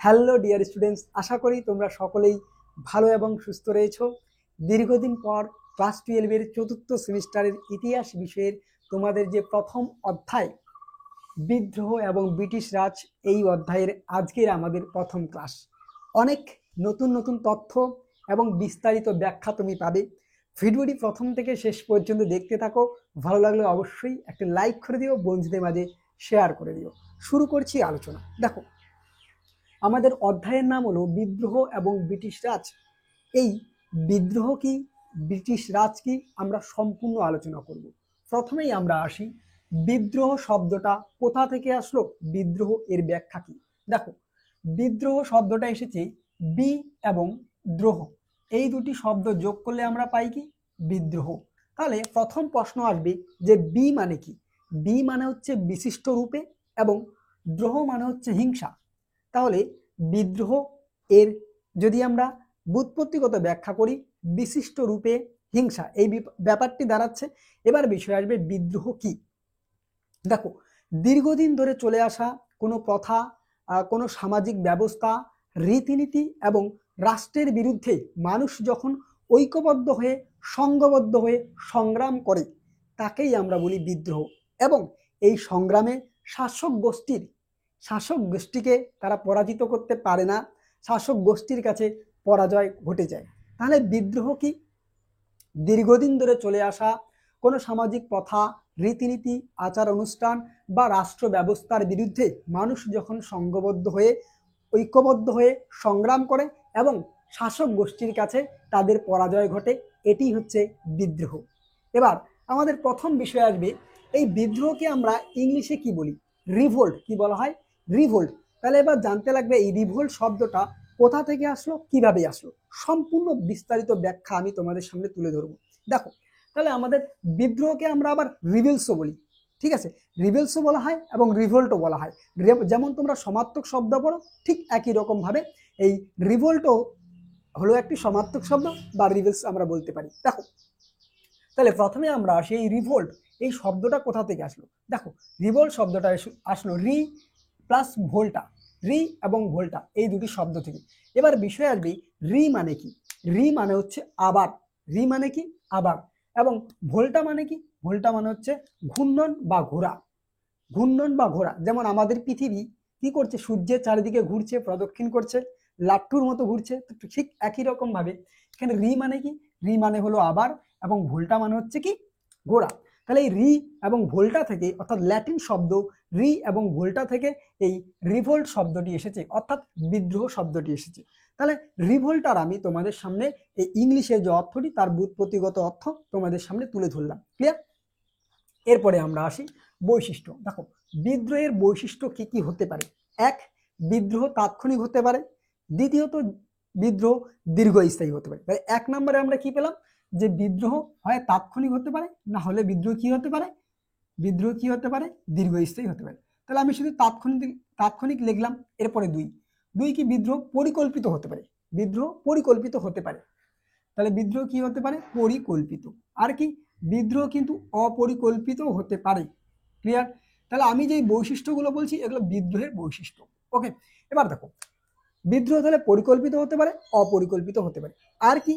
Hello dear students, আশা করি তোমরা সকলেই ভালো এবং সুস্থ রয়েছো। দীর্ঘদিন পর ক্লাস 12-এর চতুর্থ সেমিস্টারের ইতিহাস বিষয়ের তোমাদের যে প্রথম অধ্যায় বিদ্রোহ এবং ব্রিটিশ রাজ, এই অধ্যায়ের আজকের আমাদের প্রথম ক্লাস। অনেক নতুন নতুন তথ্য এবং বিস্তারিত ব্যাখ্যা তুমি পাবে। ভিডিওটি প্রথম থেকে শেষ পর্যন্ত দেখতে থাকো। ভালো লাগলে অবশ্যই একটা লাইক করে দিও, বন্ধুদের মাঝে শেয়ার করে দিও। শুরু করছি আলোচনা। দেখো, আমাদের অধ্যায়ের নাম হলো বিদ্রোহ এবং ব্রিটিশ রাজ। এই বিদ্রোহ কি, ব্রিটিশ রাজ কি, আমরা সম্পূর্ণ আলোচনা করব। প্রথমেই আমরা আসি, বিদ্রোহ শব্দটা কোথা থেকে আসলো, বিদ্রোহ এর ব্যাখ্যা কি। দেখো, বিদ্রোহ শব্দটা এসেছে বি এবং দ্রোহ, এই দুটি শব্দ যোগ করলে আমরা পাই কি, বিদ্রোহ। তাহলে প্রথম প্রশ্ন আসবে যে বি মানে কি। বি মানে হচ্ছে বিশিষ্ট রূপে এবং দ্রোহ মানে হচ্ছে হিংসা। তাহলে বিদ্রোহ এর যদি আমরা ব্যুৎপত্তিগত ব্যাখ্যা করি, বিশিষ্ট রূপে হিংসা, এই ব্যাপারটি দাঁড়াচ্ছে। এবার বিষয় আসবে বিদ্রোহ কি। দেখো, দীর্ঘদিন ধরে চলে আসা কোনো প্রথা, কোনো সামাজিক ব্যবস্থা, রীতিনীতি এবং রাষ্ট্রের বিরুদ্ধে মানুষ যখন ঐক্যবদ্ধ হয়ে সংঘবদ্ধ হয়ে সংগ্রাম করে, তাকেই আমরা বলি বিদ্রোহ। এবং এই সংগ্রামে শাসক গোষ্ঠীকে তারা পরাজিত করতে পারে না, শাসক গোষ্ঠীর কাছে পরাজয় ঘটে যায়। তাহলে বিদ্রোহ কি, দীর্ঘদিন ধরে চলে আসা কোনো সামাজিক প্রথা, রীতিনীতি, আচার অনুষ্ঠান বা রাষ্ট্র ব্যবস্থার বিরুদ্ধে মানুষ যখন সংঘবদ্ধ হয়ে ঐক্যবদ্ধ হয়ে সংগ্রাম করে এবং শাসক গোষ্ঠীর কাছে তাদের পরাজয় ঘটে, এটি হচ্ছে বিদ্রোহ। এবার আমাদের প্রথম বিষয় আসবে, এই বিদ্রোহকে আমরা ইংলিশে কি বলি, রিভোল্ট। কি বলা হয়, রিভোল্ট। তাহলে এবার জানতে লাগবে এই রিভোল্ট শব্দটা কোথা থেকে আসলো, কিভাবে আসলো। সম্পূর্ণ বিস্তারিত ব্যাখ্যা আমি তোমাদের সামনে তুলে ধরবো। দেখো, তাহলে আমাদের বিদ্রোহকে আমরা আবার রিভেলসও বলি, ঠিক আছে। রিভেলসও বলা হয় এবং রিভোল্টও বলা হয়। যেমন তোমরা সমার্থক শব্দ পড়ো, ঠিক একই রকম ভাবে এই রিভোল্টও হলো একটি সমার্থক শব্দ বা রিভেলস আমরা বলতে পারি। দেখো, তাহলে প্রথমে আমরা আসি এই রিভোল্ট, এই শব্দটা কোথা থেকে আসলো। দেখো, রিভোল্ট শব্দটা আসলো রি প্লাস ভোল্টা, রি এবং ভোল্টা এই দুটি শব্দ থেকে। এবার বিষয় আসবে রি মানে কি। রি মানে হচ্ছে আবার, রি মানে কি আবার, এবং ভোল্টা মানে কি, ভোল্টা মানে হচ্ছে ঘূর্ণন বা ঘোরা, ঘূর্ণন বা ঘোরা। যেমন আমাদের পৃথিবী কি করছে, সূর্যের চারিদিকে ঘুরছে, প্রদক্ষিণ করছে, লাট্টুর মতো ঘুরছে। তো ঠিক একই রকম ভাবে এখানে রি মানে কি, রি মানে হলো আবার এবং ভোল্টা মানে হচ্ছে কি ঘোরা। তাহলে এই রি এবং ভোল্টা থেকে, অর্থাৎ ল্যাটিন শব্দ রি এবং ভোল্টা থেকে এই রিভোল্ট শব্দটি এসেছে, অর্থাৎ বিদ্রোহ শব্দটি এসেছে। তাহলে রিভোল্টার আমি তোমাদের সামনে এই ইংলিশের যে অর্থটি, তার ব্যুৎপত্তিগত অর্থ তোমাদের সামনে তুলে ধরলাম। ক্লিয়ার? এরপরে আমরা আসি বৈশিষ্ট্য। দেখো, বিদ্রোহের বৈশিষ্ট্য কি কি হতে পারে। এক, বিদ্রোহ তাৎক্ষণিক হতে পারে। দ্বিতীয়ত, বিদ্রোহ দীর্ঘস্থায়ী হতে পারে। তাই এক নম্বরে আমরা কি পেলাম, যে বিদ্রোহ হয় তাৎক্ষণিক হতে পারে, না হলে বিদ্রোহ কি হতে পারে, বিদ্রোহ কি হতে পারে, দীর্ঘস্থায়ী হতে পারে। তাহলে আমি শুধু তাৎক্ষণিক লিখলাম। এরপরে দুই, দুই কি, বিদ্রোহ পরিকল্পিত হতে পারে, বিদ্রোহ পরিকল্পিত হতে পারে। তাহলে বিদ্রোহ কি হতে পারে, পরিকল্পিত। আর কি, বিদ্রোহ কিন্তু অপরিকল্পিত হতে পারে। ক্লিয়ার? তাহলে আমি যে বৈশিষ্ট্যগুলো বলছি, এগুলো বিদ্রোহের বৈশিষ্ট্য। ওকে, এবার দেখো, বিদ্রোহ তাহলে পরিকল্পিত হতে পারে, অপরিকল্পিত হতে পারে। আর কি,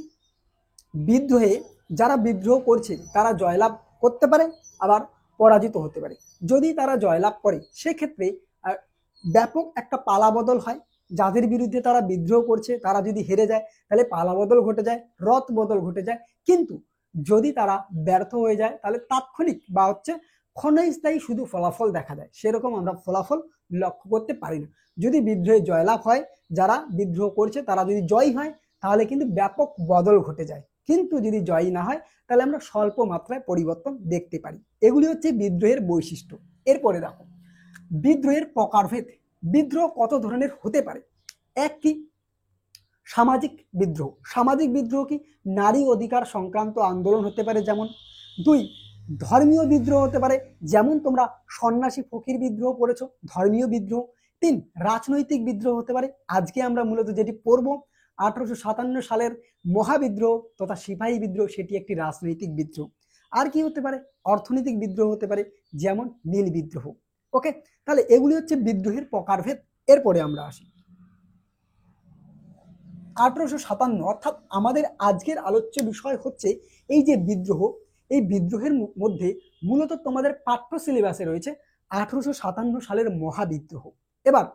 বিদ্রোহে যারা বিদ্রোহ করছে তারা জয়লাভ করতে পারে, আবার পরাজিত হতে পারে। যদি তারা জয়লাভ করে, সেক্ষেত্রে ব্যাপক একটা পালাবদল হয়। যাদের বিরুদ্ধে তারা বিদ্রোহ করছে তারা যদি হেরে যায়, তাহলে পালাবদল ঘটে যায়, রদ বদল ঘটে যায়। কিন্তু যদি তারা ব্যর্থ হয়ে যায়, তাহলে তাৎক্ষণিক বা হচ্ছে ক্ষণস্থায়ী শুধু ফলাফল দেখা যায়, সেরকম আমরা ফলাফল লক্ষ্য করতে পারি না। যদি বিদ্রোহে জয়লাভ হয়, যারা বিদ্রোহ করছে তারা যদি জয়ী হয়, তাহলে কিন্তু ব্যাপক বদল ঘটে যায়। কিন্তু যদি জয়ী না হয়, তাহলে আমরা স্বল্প মাত্রায় পরিবর্তন দেখতে পারি। এগুলি হচ্ছে বিদ্রোহের বৈশিষ্ট্য। এরপরে দেখো, বিদ্রোহের প্রকারভেদ। বিদ্রোহ কত ধরনের হতে পারে। এক কি, সামাজিক বিদ্রোহ। সামাজিক বিদ্রোহ কি, নারী অধিকার সংক্রান্ত আন্দোলন হতে পারে যেমন। দুই, ধর্মীয় বিদ্রোহ হতে পারে, যেমন তোমরা সন্ন্যাসী ফকির বিদ্রোহ পড়েছো, ধর্মীয় বিদ্রোহ। তিন, রাজনৈতিক বিদ্রোহ হতে পারে, আজকে আমরা মূলত যেটি পড়ব 1857 সালের মহাবিদ্রোহ তথা সিপাহী বিদ্রোহ, সেটি একটি রাজনৈতিক বিদ্রোহ। আর কি হতে পারে, অর্থনৈতিক বিদ্রোহ হতে পারে, যেমন নীল বিদ্রোহ। ওকে, তাহলে এগুলি হচ্ছে বিদ্রোহের প্রকারভেদ। এরপরে আমরা আসি, 1857, অর্থাৎ আমাদের আজকের আলোচ্য বিষয় হচ্ছে এই যে বিদ্রোহ, এই বিদ্রোহের মধ্যে মূলত তোমাদের পাঠ্য সিলেবাসে রয়েছে 1857 সালের মহাবিদ্রোহ। এবার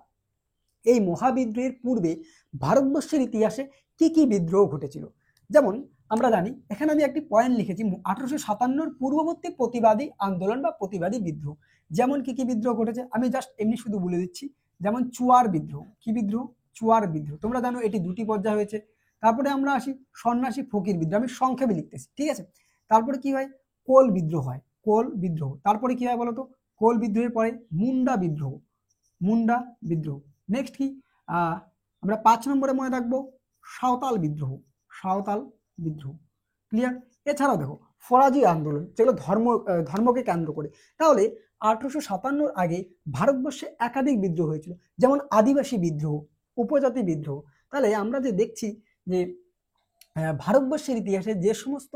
এই মহাবিদ্রোহের পূর্বে ভারতবর্ষের ইতিহাসে কি কি বিদ্রোহ ঘটেছিল, যেমন আমরা জানি, এখানে আমি একটি পয়েন্ট লিখেছি 1857 পূর্ববর্তী প্রতিবাদী আন্দোলন বা প্রতিবাদী বিদ্রোহ। যেমন কি কি বিদ্রোহ ঘটেছে আমি জাস্ট এমনি শুধু বলে দিচ্ছি। যেমন চুয়ার বিদ্রোহ। কি বিদ্রোহ? চুয়ার বিদ্রোহ। তোমরা জানো এটি দুটি পর্যায়ে হয়েছে। তারপরে আমরা আসি সন্ন্যাসী ফকির বিদ্রোহ, আমি সংক্ষেপে লিখতেছি, ঠিক আছে। তারপরে কি হয়? কোল বিদ্রোহ হয়, কোল বিদ্রোহ। তারপরে কি হয় বলতো? কোল বিদ্রোহের পরে মুন্ডা বিদ্রোহ, মুন্ডা বিদ্রোহ। নেক্সট কি আমরা 5 নম্বরে মনে রাখবো সাঁওতাল বিদ্রোহ, সাঁওতাল বিদ্রোহ। ক্লিয়ার? এছাড়াও দেখো ফরাজি আন্দোলন, যেগুলো ধর্মকে কেন্দ্র করে। তাহলে 1857 আগে ভারতবর্ষে একাধিক বিদ্রোহ হয়েছিল, যেমন আদিবাসী বিদ্রোহ, উপজাতি বিদ্রোহ। তাহলে আমরা যে দেখছি যে ভারতবর্ষের ইতিহাসে যে সমস্ত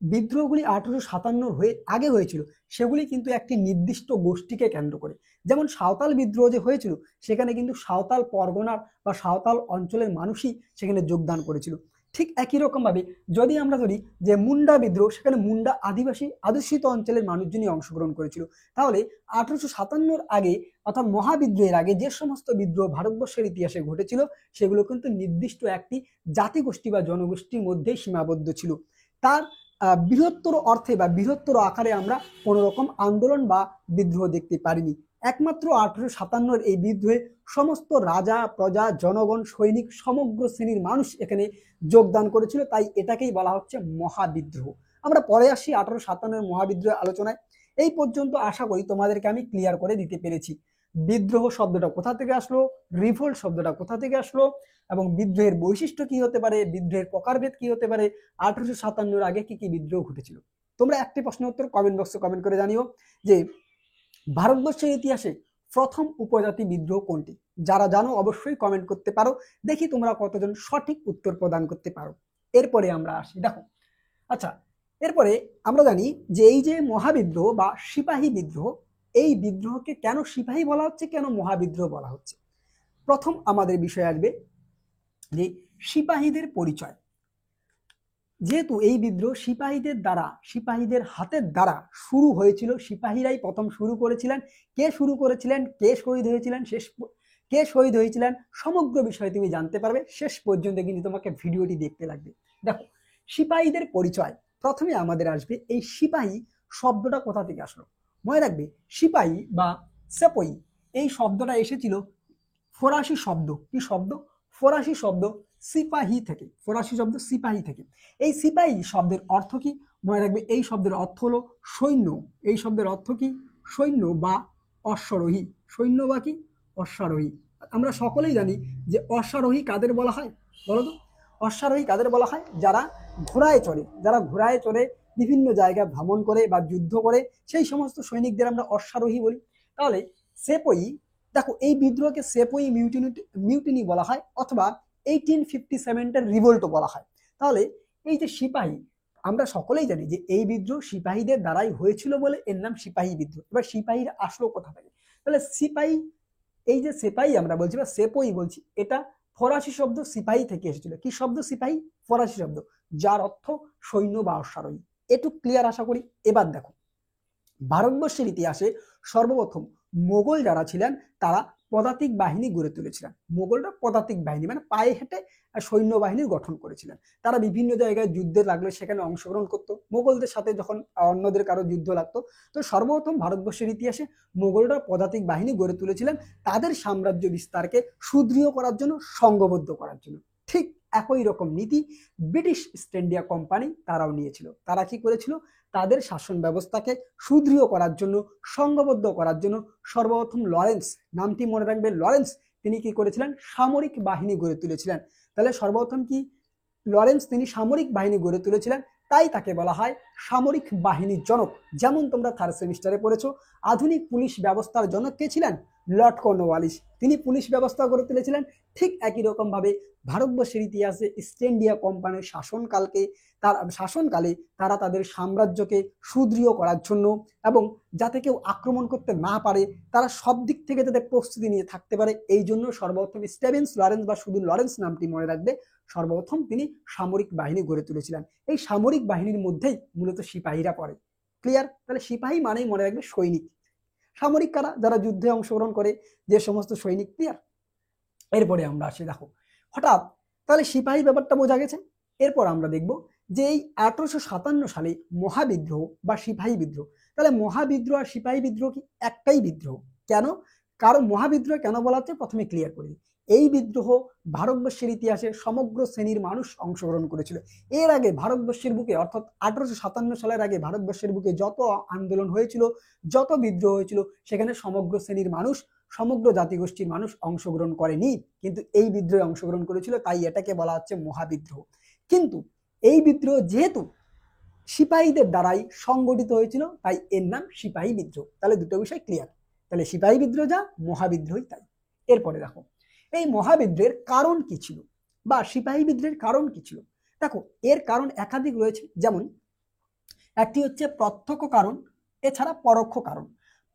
বিদ্রোহগুলি 1857 আগে হয়েছিল সেগুলি কিন্তু একটি নির্দিষ্ট গোষ্ঠীকে কেন্দ্র করে। যেমন সাঁওতাল বিদ্রোহ যে হয়েছিল সেখানে কিন্তু সাঁওতাল পরগনার বা সাঁওতাল অঞ্চলের মানুষই সেখানে যোগদান করেছিল। ঠিক একই রকম ভাবে যদি আমরা ধরি যে মুন্ডা বিদ্রোহ, সেখানে মুন্ডা আদিবাসী অধ্যুষিত অঞ্চলের মানুষজনই অংশগ্রহণ করেছিল। তাহলে 1857 আগে অর্থাৎ মহাবিদ্রোহের আগে যে সমস্ত বিদ্রোহ ভারতবর্ষের ইতিহাসে ঘটেছিল সেগুলো কিন্তু নির্দিষ্ট একটি জাতিগোষ্ঠী বা জনগোষ্ঠীর মধ্যেই সীমাবদ্ধ ছিল। তার বৃহত্তর অর্থে বা বৃহত্তর আকারে আমরা কোনো রকম আন্দোলন বা বিদ্রোহ দেখতে পারিনি। একমাত্র 1857 এই বিদ্রোহে সমস্ত রাজা, প্রজা, জনগণ, সৈনিক, সমগ্র শ্রেণীর মানুষ এখানে যোগদান করেছিল, তাই এটাকেই বলা হচ্ছে মহাবিদ্রোহ। আমরা পরে আসি 1857 মহাবিদ্রোহের আলোচনায়। এই পর্যন্ত আশা করি তোমাদেরকে আমি ক্লিয়ার করে দিতে পেরেছি। বিদ্রোহ শব্দটা কোথা থেকে আসলো, রিভোল্ট শব্দটা কোথা থেকে আসলো, এবং বিদ্রোহের বৈশিষ্ট্য কি হতে পারে, বিদ্রোহের প্রকারভেদ কি হতে পারে, 1857 আগে কি কি বিদ্রোহ ঘটেছিল। তোমরা একটি প্রশ্নের উত্তর কমেন্ট বক্সে কমেন্ট করে জানিও যে ভারতবর্ষের ইতিহাসে প্রথম উপজাতি বিদ্রোহ কোনটি। যারা জানো অবশ্যই কমেন্ট করতে পারো, দেখি তোমরা কতজন সঠিক উত্তর প্রদান করতে পারো। এরপরে আমরা আসি, দেখো আচ্ছা, এরপরে আমরা জানি যে এই যে মহাবিদ্রোহ বা সিপাহী বিদ্রোহ, এই বিদ্রোহকে কেন সিপাহী বলা হচ্ছে, কেন মহাবিদ্রোহ বলা হচ্ছে। প্রথম আমাদের বিষয় আসবে যে সিপাহীদের পরিচয়। যেহেতু এই বিদ্রোহ সিপাহীদের দ্বারা, সিপাহীদের হাতের দ্বারা শুরু হয়েছিল, সিপাহীরাই প্রথম শুরু করেছিলেন। কে শুরু করেছিলেন, কে শহীদ হয়েছিলেন, কে শহীদ হয়েছিলেন, সমগ্র বিষয় তুমি জানতে পারবে। শেষ পর্যন্ত কিন্তু তোমাকে ভিডিওটি দেখতে লাগবে। দেখো সিপাহীদের পরিচয়, প্রথমে আমাদের আসবে এই সিপাহী শব্দটা কোথা থেকে আসলো। মনে রাখবে সিপাহী বা সেপই, এই শব্দটা এসেছিল ফরাসি শব্দ। কি শব্দ? ফরাসি শব্দ সিপাহী থেকে, ফরাসি শব্দ সিপাহী থেকে। এই সিপাহী শব্দের অর্থ কি? মনে রাখবে এই শব্দের অর্থ হলো সৈন্য। এই শব্দের অর্থ কি? সৈন্য বা অশ্বারোহী। সৈন্য বা কি? অশ্বারোহী। আমরা সকলেই জানি যে অশ্বারোহী কাদের বলা হয় বলো তো? অশ্বারোহী কাদের বলা হয়? যারা ঘোড়ায় চড়ে, যারা ঘোড়ায় চড়ে বিভিন্ন জায়গায় ভ্রমণ করে বা যুদ্ধ করে, সেই সমস্ত সৈনিকদের আমরা অশ্বারোহী বলি। তাহলে সেপই, দেখো এই বিদ্রোহকে সেপই মিউটিনি বলা হয়, অথবা 1857 রিভোল্টও বলা হয়। তাহলে এই যে সিপাহী, আমরা সকলেই জানি যে এই বিদ্রোহ সিপাহীদের দ্বারাই হয়েছিল বলে এর নাম সিপাহী বিদ্রোহ। এবার সিপাহীর আসলো কোথা থেকে? তাহলে সিপাহী, এই যে সিপাহী আমরা বলছি বা সেপই বলছি, এটা ফরাসি শব্দ সিপাহী থেকে এসেছিল। কি শব্দ? সিপাহী, ফরাসি শব্দ, যার অর্থ সৈন্য বা অশ্বারোহী। এটুকু ক্লিয়ার আশা করি। এবার দেখো ভারতবর্ষের ইতিহাসে সর্বপ্রথম মোগল যারা ছিলেন তারা পদাতিক বাহিনী গড়ে তুলেছিলেন। মোগলরা পদাতিক বাহিনী মানে পায়ে হেঁটে সৈন্যবাহিনীর গঠন করেছিলেন। তারা বিভিন্ন জায়গায় যুদ্ধে লাগলে সেখানে অংশগ্রহণ করত। মোগলদের সাথে যখন অন্যদের কারো যুদ্ধ লাগতো, তো সর্বপ্রথম ভারতবর্ষের ইতিহাসে মোগলরা পদাতিক বাহিনী গড়ে তুলেছিলেন তাদের সাম্রাজ্য বিস্তারকে সুদৃঢ় করার জন্য, সংঘবদ্ধ করার জন্য। ঠিক একই রকম নীতি ব্রিটিশ ইস্ট ইন্ডিয়া কোম্পানি তারাও নিয়েছিল। তারা কি করেছিল? তাদের শাসন ব্যবস্থাকে সুদৃঢ় করার জন্য, সংঘবদ্ধ করার জন্য সর্বপ্রথম লরেন্স, নামটি মনে রাখবে, লরেন্স, তিনি কি করেছিলেন? সামরিক বাহিনী গড়ে তুলেছিলেন। তাহলে সর্বপ্রথম কি লরেন্স, তিনি সামরিক বাহিনী গড়ে তুলেছিলেন, তাই তাকে বলা হয় সামরিক বাহিনীর জনক। যেমন তোমরা থার্ড সেমিস্টারে পড়েছো, আধুনিক পুলিশ ব্যবস্থার জনক কে ছিলেন? লর্ড কর্নওয়ালিস, তিনি পুলিশ ব্যবস্থা করে তুলেছিলেন। ঠিক একই রকম ভাবে ভারতবর্ষের ইতিহাসে ইস্ট ইন্ডিয়া কোম্পানির শাসনকালে তারা তাদের সাম্রাজ্যকে সুদৃঢ় করার জন্য এবং যাতে কেউ আক্রমণ করতে না পারে, তারা সব দিক থেকে যাতে প্রস্তুতি নিয়ে থাকতে পারে, এই জন্য সর্বপ্রথম স্টিভেন্স লরেন্স বা শুধু লরেন্স নামটি মনে রাখবে, সর্বপ্রথম তিনি সামরিক বাহিনী গড়ে তুলেছিলেন। এই সামরিক বাহিনীর মধ্যেই মূলত সিপাহীরা পড়ে। ক্লিয়ার? তাহলে সিপাহী মানেই মনে রাখবে সৈনিক। সামরিক কারা? যারা যুদ্ধে অংশগ্রহণ করে, যে সমস্ত সৈনিক। ক্লিয়ার? এরপরে আমরা আসি, দেখো হঠাৎ তাহলে সিপাহী ব্যাপারটা বোঝা গেছে। এরপর আমরা দেখব যে এই 1857 সালে মহাবিদ্রোহ বা সিপাহী বিদ্রোহ, তাহলে মহাবিদ্রোহ আর সিপাহী বিদ্রোহ কি একটাই বিদ্রোহ? কেন? কারণ মহাবিদ্রোহ কেন বলা হচ্ছে প্রথমে ক্লিয়ার করে দিই। এই বিদ্রোহ ভারতবর্ষের ইতিহাসে সমগ্র শ্রেণীর মানুষ অংশগ্রহণ করেছিল। এর আগে ভারতবর্ষের বুকে, অর্থাৎ 1857 সালের আগে ভারতবর্ষের বুকে যত আন্দোলন হয়েছিল, যত বিদ্রোহ হয়েছিল, সেখানে সমগ্র শ্রেণীর মানুষ, সমগ্র জাতিগোষ্ঠীর মানুষ অংশগ্রহণ করেনি, কিন্তু এই বিদ্রোহে অংশগ্রহণ করেছিল, তাই এটাকে বলা হচ্ছে মহাবিদ্রোহ। কিন্তু এই বিদ্রোহ যেহেতু সিপাহীদের দ্বারাই সংগঠিত হয়েছিল, তাই এর নাম সিপাহী বিদ্রোহ। তাহলে দুটো বিষয় ক্লিয়ার। তাহলে সিপাহী বিদ্রোহ যা, মহাবিদ্রোহই তাই। এরপরে দেখো এই মহাবিদ্রোহের কারণ কি ছিল বা সিপাহী বিদ্রোহের কারণ কি ছিল। দেখো এর কারণ একাধিক রয়েছে, যেমন একটি হচ্ছে প্রত্যক্ষ কারণ, এছাড়া পরোক্ষ কারণ।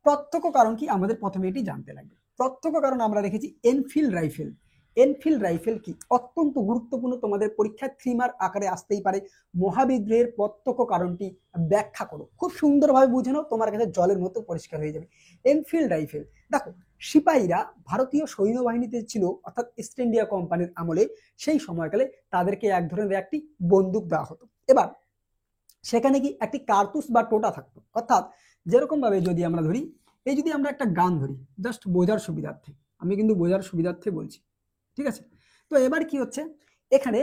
প্রত্যক্ষ কারণ কি আমাদের প্রথমে এটি জানতে লাগবে। প্রত্যক্ষ কারণ আমরা রেখেছি এনফিল্ড রাইফেল। এনফিল্ড রাইফেল কি অত্যন্ত গুরুত্বপূর্ণ, তোমাদের পরীক্ষায় 3 মার্ক আকারে আসতেই পারে। মহাবিদ্রোহের প্রত্যক্ষ কারণটি ব্যাখ্যা করো, খুব সুন্দরভাবে বুঝে নাও, তোমার কাছে জলের মতো পরিষ্কার হয়ে যাবে। এনফিল্ড রাইফেল, দেখো সিপাহীরা ভারতীয় সৈন্যবাহিনীতে ছিল, অর্থাৎ ইস্ট ইন্ডিয়া কোম্পানির আমলে সেই সময়কালে তাদেরকে এক ধরনের একটি বন্দুক দেওয়া হতো। এবার সেখানে কি একটি কার্তুস বা টোটা থাকতো, অর্থাৎ যেরকম ভাবে যদি আমরা ধরি, এই যদি আমরা একটা গান ধরি, জাস্ট বোঝার সুবিধার্থে, আমি কিন্তু বোঝার সুবিধার্থে বলছি, ঠিক আছে? তো এবার কি হচ্ছে, এখানে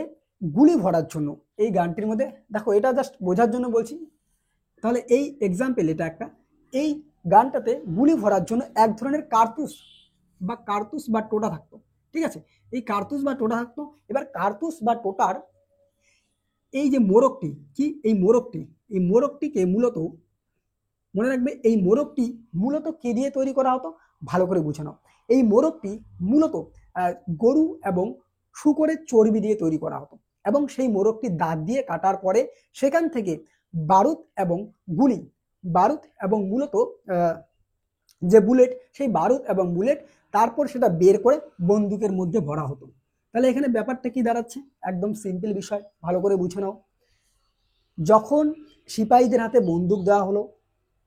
গুলি ভরার জন্য এই গানটির মধ্যে, দেখো এটা জাস্ট বোঝার জন্য বলছি, তাহলে এই এক্সাম্পল এটা একটা, এই গানটাতে গুলি ভরার জন্য এক ধরনের কার্তুস বা টোটা থাকতো, ঠিক আছে? এই কার্তুস বা টোটা থাকতো। এবার কার্তুস বা টোটার এই যে মোড়কটি কি, এই মোড়কটিকে মূলত মনে রাখবে, এই মোড়কটি মূলত কে দিয়ে তৈরি করা হতো, ভালো করে বুঝে নাও। এই মোড়কটি মূলত গরু এবং শূকরের চর্বি দিয়ে তৈরি করা হতো, এবং সেই মোড়কটি দাঁত দিয়ে কাটার পরে সেখান থেকে বারুদ এবং মূলত যে বুলেট, সেই বারুদ এবং বুলেট তারপর সেটা বের করে বন্দুকের মধ্যে ভরা হতো। তাহলে এখানে ব্যাপারটা কি দাঁড়াচ্ছে, একদম সিম্পল বিষয়, ভালো করে বুঝে নাও। যখন সিপাহীদের হাতে বন্দুক দেওয়া হলো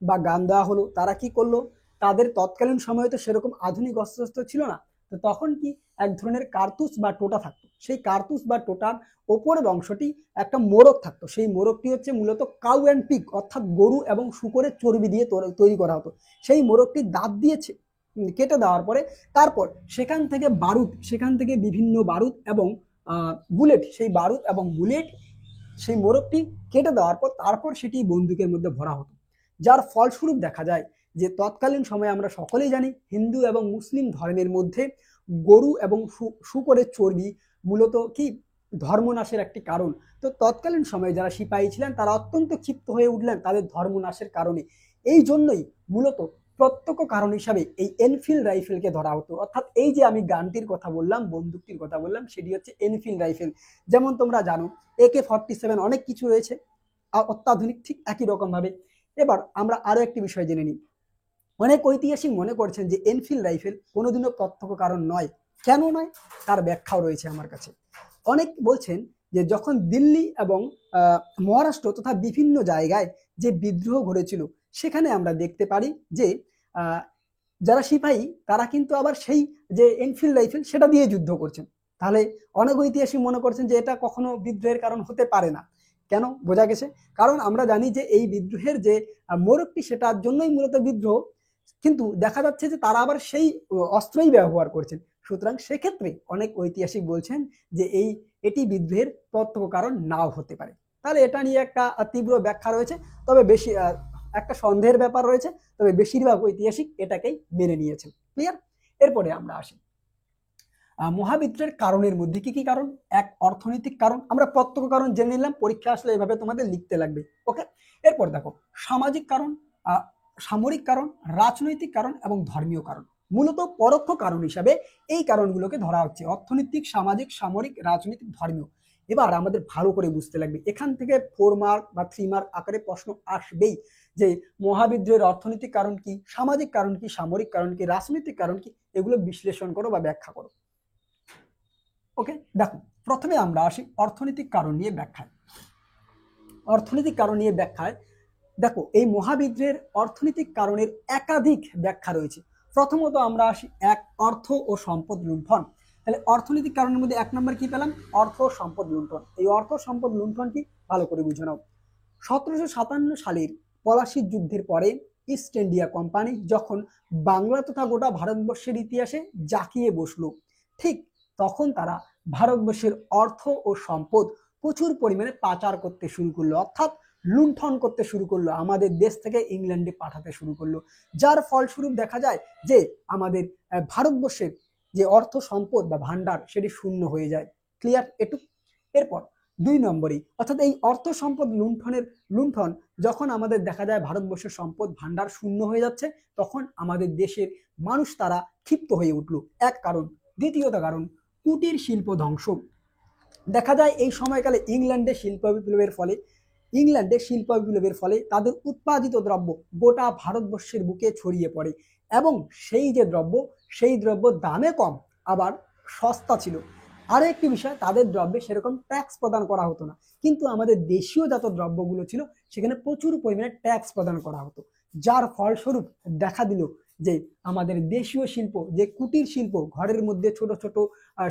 বা গান দেওয়া হলো, তারা কি করলো, তাদের তৎকালীন সময়ে তো সেরকম আধুনিক অস্ত্রশস্ত্র ছিল না, তো তখন কি এক ধরনের কার্তুস বা টোটা থাকতো। সেই কার্তুস বা টোটার ওপরের অংশটি একটা মোড়ক থাকতো, সেই মোড়কটি হচ্ছে মূলত কাউ অ্যান্ড পিগ, অর্থাৎ গরু এবং শূকরের চর্বি দিয়ে তৈরি করা হতো। সেই মোড়কটি দাঁত দিয়েছে কেটে দেওয়ার পরে তারপর সেখান থেকে বিভিন্ন বারুদ এবং বুলেট, সেই মোড়কটি কেটে দেওয়ার পর তারপর সেটি বন্দুকের মধ্যে ভরা হতো। যার ফলস্বরূপ দেখা যায় যে তৎকালীন সময়ে আমরা সকলেই জানি, হিন্দু এবং মুসলিম ধর্মের মধ্যে গরু এবং শূকরের চর্বি মূলত কি ধর্মনাশের একটি কারণ। তো তৎকালীন সময়ে যারা সিপাহী ছিলেন তারা অত্যন্ত ক্ষিপ্ত হয়ে উঠলেন তাদের ধর্মনাশের কারণে। এই জন্যই মূলত প্রত্যক্ষ কারণ হিসাবে এই এনফিল্ড রাইফেলকে ধরা হতো। অর্থাৎ এই যে আমি গানটির কথা বললাম, বন্দুকটির কথা বললাম, সেটি হচ্ছে এনফিল্ড রাইফেল। যেমন তোমরা জানো AK-47 অনেক কিছু রয়েছে অত্যাধুনিক, ঠিক একই রকম ভাবে। এবার আমরা আরো একটি বিষয় জেনে নিই। অনেক ঐতিহাসিক মনে করছেন যে এনফিল্ড রাইফেল কোনোদিনও প্রত্যক্ষ কারণ নয়। কেন নয়, তার ব্যাখ্যাও রয়েছে আমার কাছে। অনেক বলছেন যে যখন দিল্লি এবং মহারাষ্ট্র তথা বিভিন্ন জায়গায় যে বিদ্রোহ ঘটেছিল, সেখানে আমরা দেখতে পারি যে যারা সিপাহী তারা কিন্তু আবার সেই যে এনফিল্ড রাইফেল সেটা দিয়ে যুদ্ধ করছেন। তাহলে অনেক ঐতিহাসিক মনে করছেন যে এটা কখনো বিদ্রোহের কারণ হতে পারে না। কেন, বোঝা গেছে? কারণ আমরা জানি যে এই বিদ্রোহের যে মোড়কটি সেটার জন্যই মূলত বিদ্রোহ, কিন্তু দেখা যাচ্ছে যে তারা আবার সেই অস্ত্রই ব্যবহার করছেন। সুতরাং সেক্ষেত্রে অনেক ঐতিহাসিক বলছেন যে এটি বিদ্রোহের প্রত্যক্ষ কারণ নাও হতে পারে। তাহলে এটা নিয়ে একটা তীব্র ব্যাখ্যা রয়েছে, তবে বেশি একটা সন্দেহের ব্যাপার রয়েছে, তবে বেশিরভাগ ঐতিহাসিক এটাকেই মেনে নিয়েছেন। ক্লিয়ার? এরপরে আমরা আসি মহাবিদ্রোহের কারণের মধ্যে কি কি কারণ। এক, অর্থনৈতিক কারণ, আমরা প্রত্যক্ষ কারণ জেনে নিলাম, পরীক্ষা আসলে এভাবে তোমাদের লিখতে লাগবে। ওকে, এরপর দেখো সামাজিক কারণ, সামরিক কারণ, রাজনৈতিক কারণ এবং ধর্মীয় কারণ। মূলত পরোক্ষ কারণ হিসাবে এই কারণগুলোকে ধরা হচ্ছে অর্থনৈতিক, সামাজিক, সামরিক, রাজনৈতিক, ধর্মীয়। এবার আমাদের ভালো করে বুঝতে লাগবে, এখান থেকে 4 মার্ক বা 3 মার্ক আকারে প্রশ্ন আসবেই যে মহাবিদ্রোহের অর্থনৈতিক কারণ কি, সামাজিক কারণ কি, সামরিক কারণ কি, রাজনৈতিক কারণ কি, এগুলো বিশ্লেষণ করো বা ব্যাখ্যা করো। ওকে, দেখো প্রথমে আমরা আসি অর্থনৈতিক কারণ নিয়ে ব্যাখ্যায়। অর্থনৈতিক কারণ নিয়ে ব্যাখ্যায় দেখো এই মহাবিদ্রোহের অর্থনৈতিক কারণের একাধিক ব্যাখ্যা রয়েছে। প্রথমত আমরা আসি এক, অর্থ ও সম্পদ লুণ্ঠন। তাহলে অর্থনৈতিক কারণের মধ্যে 1 নম্বর কি পেলাম? অর্থ ও সম্পদ লুণ্ঠন। এই অর্থ সম্পদ লুণ্ঠন কি ভালো করে বুঝে নাও। 1757 সালের পলাশির যুদ্ধের পরে ইস্ট ইন্ডিয়া কোম্পানি যখন বাংলা তথা গোটা ভারতবর্ষের ইতিহাসে জাঁকিয়ে বসলো, ঠিক তখন তারা ভারতবর্ষের অর্থ ও সম্পদ প্রচুর পরিমাণে পাচার করতে শুরু করলো, অর্থাৎ লুণ্ঠন করতে শুরু করলো, আমাদের দেশ থেকে ইংল্যান্ডে পাঠাতে শুরু করলো। যার ফলস্বরূপ দেখা যায় যে আমাদের ভারতবর্ষের যে অর্থ সম্পদ বা ভান্ডার সেটি শূন্য হয়ে যায়। ক্লিয়ার এটুক? এরপর 2 নম্বরই, অর্থাৎ এই অর্থ সম্পদ লুণ্ঠন যখন আমাদের দেখা যায় ভারতবর্ষের সম্পদ ভান্ডার শূন্য হয়ে যাচ্ছে, তখন আমাদের দেশের মানুষ তারা ক্ষিপ্ত হয়ে উঠলো, এক কারণ। দ্বিতীয়ত কারণ, কুটির শিল্প ধ্বংস। দেখা যায় এই সময়কালে ইংল্যান্ডে শিল্প বিপ্লবের ফলে তাদের উৎপাদিত দ্রব্য গোটা ভারতবর্ষের বুকে ছড়িয়ে পড়ে, এবং সেই দ্রব্য দামে কম, আবার সস্তা ছিল। আরো একটি বিষয়, তাদের দ্রব্যে সেরকম ট্যাক্স প্রদান করা হতো না, কিন্তু আমাদের দেশীয় যত দ্রব্যগুলো ছিল সেখানে প্রচুর পরিমাণে ট্যাক্স প্রদান করা হতো। যার ফলস্বরূপ দেখা দিল যে আমাদের দেশীয় শিল্প, যে কুটির শিল্প, ঘরের মধ্যে ছোট ছোট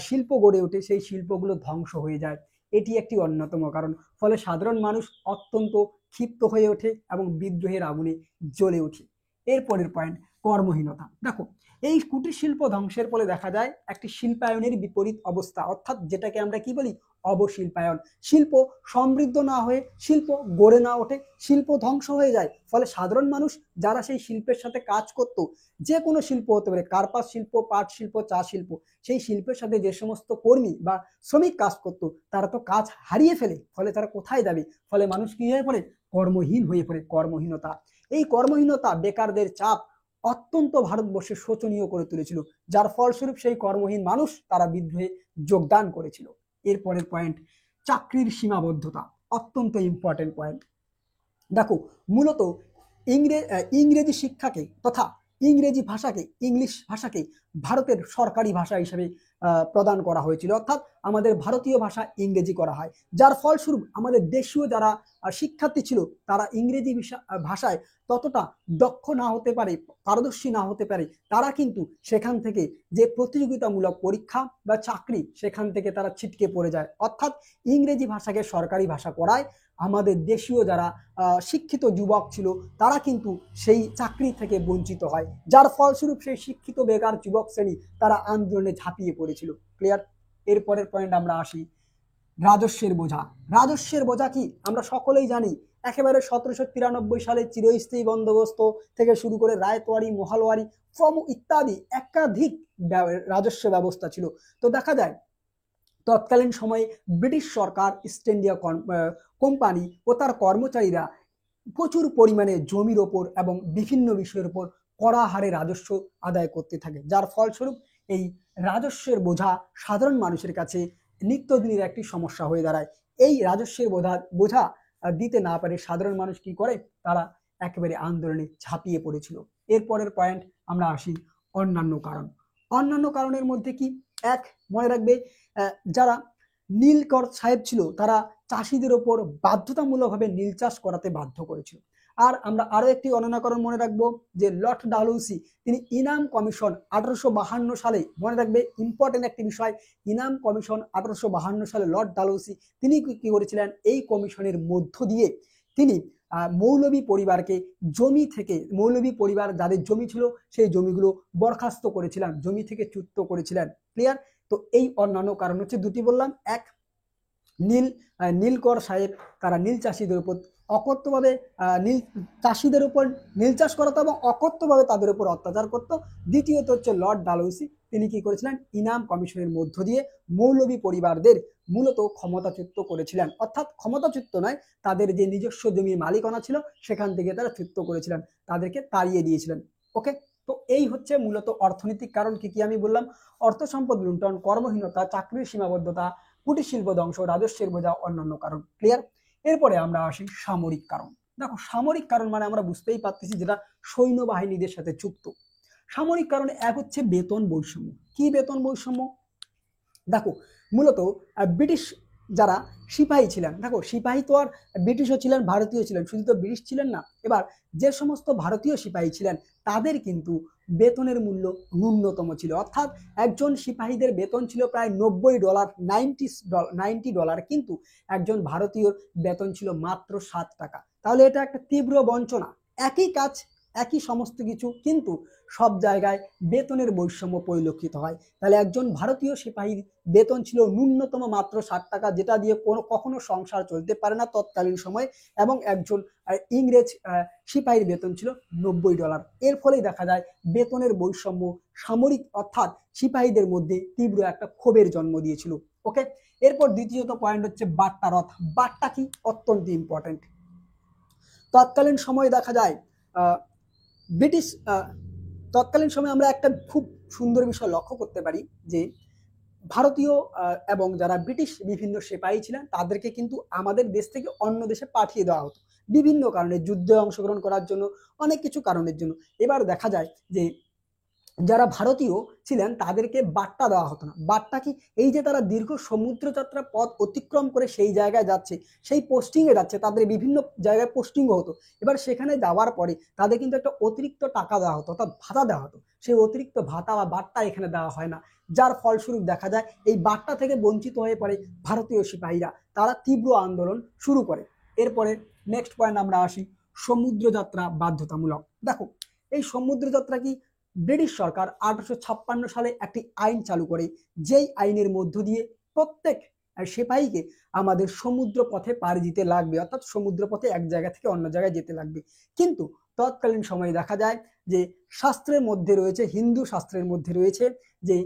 শিল্প গড়ে ওঠে, সেই শিল্পগুলো ধ্বংস হয়ে যায়। এটি একটি অন্যতম কারণ। ফলে সাধারণ মানুষ অত্যন্ত ক্ষিপ্ত হয়ে ওঠে এবং বিদ্রোহের আগুনে জ্বলে ওঠে। এরপরের পয়েন্ট, কর্মহীনতা। দেখো এই কুটির শিল্প ধ্বংসের ফলে দেখা যায় একটি শিল্পায়নের বিপরীত অবস্থা, অর্থাৎ যেটাকে আমরা কি বলি? অবশিল্পায়ন। শিল্প সমৃদ্ধ না হয়ে, শিল্প গড়ে না ওঠে, শিল্প ধ্বংস হয়ে যায়। ফলে সাধারণ মানুষ যারা সেই শিল্পের সাথে কাজ করত, যে কোনো শিল্প হতে পারে, কার্পাস শিল্প, পাট শিল্প, চা শিল্প, সেই শিল্পের সাথে যে সমস্ত কর্মী বা শ্রমিক কাজ করত, তারা তো কাজ হারিয়ে ফেলে। ফলে তারা কোথায় যাবে? ফলে মানুষ কি হয়ে পড়ে? কর্মহীন হয়ে পড়ে। কর্মহীনতা, এই কর্মহীনতা, বেকারদের চাপ অত্যন্ত ভারতবর্ষে শোচনীয় করে তুলেছিল, যার ফলস্বরূপ সেই কর্মহীন মানুষ তারা বিদ্রোহে যোগদান করেছিল। এরপরের পয়েন্ট, চাকরির সীমাবদ্ধতা। অত্যন্ত ইম্পর্টেন্ট পয়েন্ট। দেখো মূলত ইংরেজি শিক্ষাকে তথা ইংরেজি ভাষাকে, ইংলিশ ভাষাকে ভারতের সরকারি ভাষা হিসেবে প্রদান করা হয়েছিল, অর্থাৎ আমাদের ভারতীয় ভাষা ইংরেজি করা হয়। যার ফলস্বরূপ আমাদের দেশীয় যারা শিক্ষার্থী ছিল তারা ইংরেজি ভাষায় ততটা দক্ষ না হতে পারে, পারদর্শী না হতে পারে, তারা কিন্তু সেখান থেকে যে প্রতিযোগিতামূলক পরীক্ষা বা চাকরি, সেখান থেকে তারা ছিটকে পড়ে যায়। অর্থাৎ ইংরেজি ভাষাকে সরকারি ভাষা করায় আমাদের দেশীয় যারা শিক্ষিত যুবক ছিল তারা কিন্তু সেই চাকরি থেকে বঞ্চিত হয়, যার ফলস্বরূপ সেই শিক্ষিত বেকার যুবক শ্রেণী তারা আন্দোলনে ঝাঁপিয়ে পড়েছিল। ক্লিয়ার? এরপরের পয়েন্ট আমরা আসি, রাজস্বের বোঝা। রাজস্বের বোঝা কি আমরা সকলেই জানি। একেবারে 1793 সালে চিরস্থায়ী বন্দোবস্ত থেকে শুরু করে রায়তওয়ারি, মহালওয়ারি ইত্যাদি একাধিক রাজস্ব ব্যবস্থা ছিল। তো দেখা যায় তৎকালীন সময়ে ব্রিটিশ সরকার, ইস্ট ইন্ডিয়া কোম্পানি ও তার কর্মচারীরা প্রচুর পরিমাণে জমির ওপর এবং বিভিন্ন বিষয়ের উপর কড়া হারে রাজস্ব আদায় করতে থাকে, যার ফলস্বরূপ এই রাজস্বের বোঝা সাধারণ মানুষের কাছে নিত্যদিনের একটি সমস্যা হয়ে দাঁড়ায়। এই রাজস্বের বোঝা দিতে না পারে সাধারণ মানুষ কি করে? তারা একেবারে আন্দোলনে ঝাঁপিয়ে পড়েছিল। এরপরের পয়েন্ট আমরা আসি, অন্যান্য কারণ। অন্যান্য কারণের মধ্যে কি? এক, মনে রাখবে যারা নীলকর সাহেব ছিল তারা চাষিদের ওপর বাধ্যতামূলকভাবে নীল চাষ করাতে বাধ্য করেছিল। আর আমরা আরো একটি অন্যান্য কারণ মনে রাখবো, যে লর্ড ডালহৌসি তিনি ইনাম কমিশন 1852 সালে, মনে রাখবে ইম্পর্টেন্ট একটি বিষয়, ইনাম কমিশন 1852 সালে লর্ড ডালহৌসি তিনি কি করেছিলেন? এই কমিশনের মধ্য দিয়ে তিনি মৌলভী পরিবারকে জমি থেকে, মৌলভী পরিবার যাদের জমি ছিল সেই জমিগুলো বরখাস্ত করেছিলেন, জমি থেকে চ্যুত করেছিলেন। ক্লিয়ার? তো এই অন্যান্য কারণ হচ্ছে দুটি বললাম, এক নীলকর সাহেব তারা নীল চাষিদের উপর অকথ্যভাবে নীল চাষ করাতো এবং অকথ্যভাবে তাদের উপর অত্যাচার করতো। দ্বিতীয়ত হচ্ছে লর্ড ডালহৌসি তিনি কি করেছিলেন? ইনাম কমিশনের মধ্য দিয়ে মৌলভী পরিবারদের মূলত ক্ষমতাচ্যুত করেছিলেন, অর্থাৎ ক্ষমতাচ্যুত নয়, তাদের যে নিজস্ব জমির মালিকানা ছিল সেখান থেকে তারা চ্যুত করেছিলেন, তাদেরকে তাড়িয়ে দিয়েছিলেন। ওকে, তো এই হচ্ছে মূলত অর্থনৈতিক কারণ। কি কি আমি বললাম? অর্থ সম্পদ লুণ্ঠন, কর্মহীনতা, চাকরির সীমাবদ্ধতা, কুটির শিল্প ধ্বংস, রাজস্বের বোঝা, অন্যান্য কারণ। ক্লিয়ার? এরপরে আমরা আসি সামরিক কারণ। দেখো, সামরিক কারণ মানে আমরা বুঝতেই পারতেছি যেটা সৈন্যবাহিনীদের সাথে যুক্ত। সামরিক কারণে এক হচ্ছে বেতন বৈষম্য। কি বেতন বৈষম্য? দেখো, মূলত ব্রিটিশ যারা সিপাহী ছিলেন, দেখো সিপাহী তো আর ব্রিটিশও ছিলেন, ভারতীয় ছিলেন, শুধু তো ব্রিটিশ ছিলেন না। এবার যে সমস্ত ভারতীয় সিপাহী ছিলেন তাদের কিন্তু বেতনের মূল্য ন্যূনতম ছিল, অর্থাৎ একজন সিপাহীদের বেতন ছিল প্রায় $90, 90 ডলার, কিন্তু একজন ভারতীয়র বেতন ছিল মাত্র 7 টাকা। তাহলে এটা একটা তীব্র বঞ্চনা। একই কাজ, একই সমস্ত কিছু, কিন্তু সব জায়গায় বেতনের বৈষম্য পরিলক্ষিত হয়। তাহলে একজন ভারতীয় সিপাহীর বেতন ছিল ন্যূনতম মাত্র 7 টাকা, যেটা দিয়ে কখনো সংসার চলতে পারে না তৎকালীন সময়ে। এবং একজন ইংরেজ সিপাহীর বেতন ছিল $90। এর ফলেই দেখা যায় বেতনের বৈষম্য সামরিক অর্থাৎ সিপাহীদের মধ্যে তীব্র একটা ক্ষোভের জন্ম দিয়েছিল। ওকে, এরপর দ্বিতীয়ত পয়েন্ট হচ্ছে বাট্টা রথ। বাট্টা কি? অত্যন্ত ইম্পর্টেন্ট। তৎকালীন সময়ে দেখা যায় ব্রিটিশ তৎকালীন সময়ে আমরা একটা খুব সুন্দর বিষয় লক্ষ্য করতে পারি যে ভারতীয় এবং যারা ব্রিটিশ বিভিন্ন সিপাহী ছিলেন তাদেরকে কিন্তু আমাদের দেশ থেকে অন্য দেশে পাঠিয়ে দেওয়া হতো বিভিন্ন কারণে, যুদ্ধে অংশগ্রহণ করার জন্য, অনেক কিছু কারণের জন্য। এবার দেখা যায় যে যারা ভারতীয় ছিলেন তাদেরকে বাট্টা দেওয়া হতো না। বাট্টা কি? এই যে তারা দীর্ঘ সমুদ্রযাত্রা পথ অতিক্রম করে সেই জায়গায় যাচ্ছে, সেই পোস্টিংয়ে যাচ্ছে, তাদের বিভিন্ন জায়গায় পোস্টিংও হতো। এবার সেখানে যাওয়ার পরে তাদের কিন্তু একটা অতিরিক্ত টাকা দেওয়া হতো, অর্থাৎ ভাতা দেওয়া হতো। সেই অতিরিক্ত ভাতা বা বাট্টা এখানে দেওয়া হয় না, যার ফলস্বরূপ দেখা যায় এই বাট্টা থেকে বঞ্চিত হয়ে পড়ে ভারতীয় সিপাহীরা। তারা তীব্র আন্দোলন শুরু করে। এরপরে নেক্সট পয়েন্ট আমরা আসি, সমুদ্রযাত্রা বাধ্যতামূলক। দেখো, এই সমুদ্রযাত্রা কি? ব্রিটিশ সরকার 1856 সালে একটি আইন চালু করে, যেই আইনের মধ্য দিয়ে প্রত্যেক সিপাহীকে আমাদের সমুদ্র পথে পাড়ি দিতে লাগবে, অর্থাৎ সমুদ্র পথে এক জায়গা থেকে অন্য জায়গায় যেতে লাগবে। কিন্তু তৎকালীন সময়ে দেখা যায় যে শাস্ত্রের মধ্যে রয়েছে, হিন্দু শাস্ত্রের মধ্যে রয়েছে যে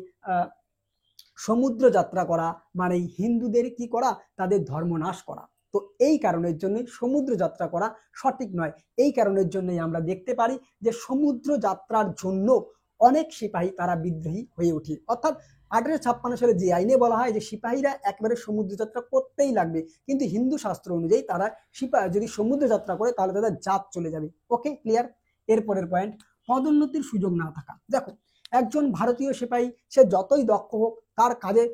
সমুদ্র যাত্রা করা মানে হিন্দুদের কি করা? তাদের ধর্মনাশ করা। তো এই কারণের জন্য সমুদ্র যাত্রা করা সঠিক নয়। এই কারণের জন্যই আমরা দেখতে পারি যে সমুদ্র যাত্রার জন্য অনেক সিপাহী তারা বিদ্রোহী হয়ে ওঠে। অর্থাৎ 1856 সালে যে আইনে বলা হয় যে সিপাহীরা একবারে সমুদ্র যাত্রা করতেই লাগবে, কিন্তু হিন্দু শাস্ত্র অনুযায়ী তারা সিপাহী যদি সমুদ্র যাত্রা করে তাহলে তাদের জাত চলে যাবে। ওকে, ক্লিয়ার? এরপরের পয়েন্ট, পদোন্নতির সুযোগ না থাকা। দেখো, একজন ভারতীয় সিপাহী সে যতই দক্ষ হোক, তার কাজে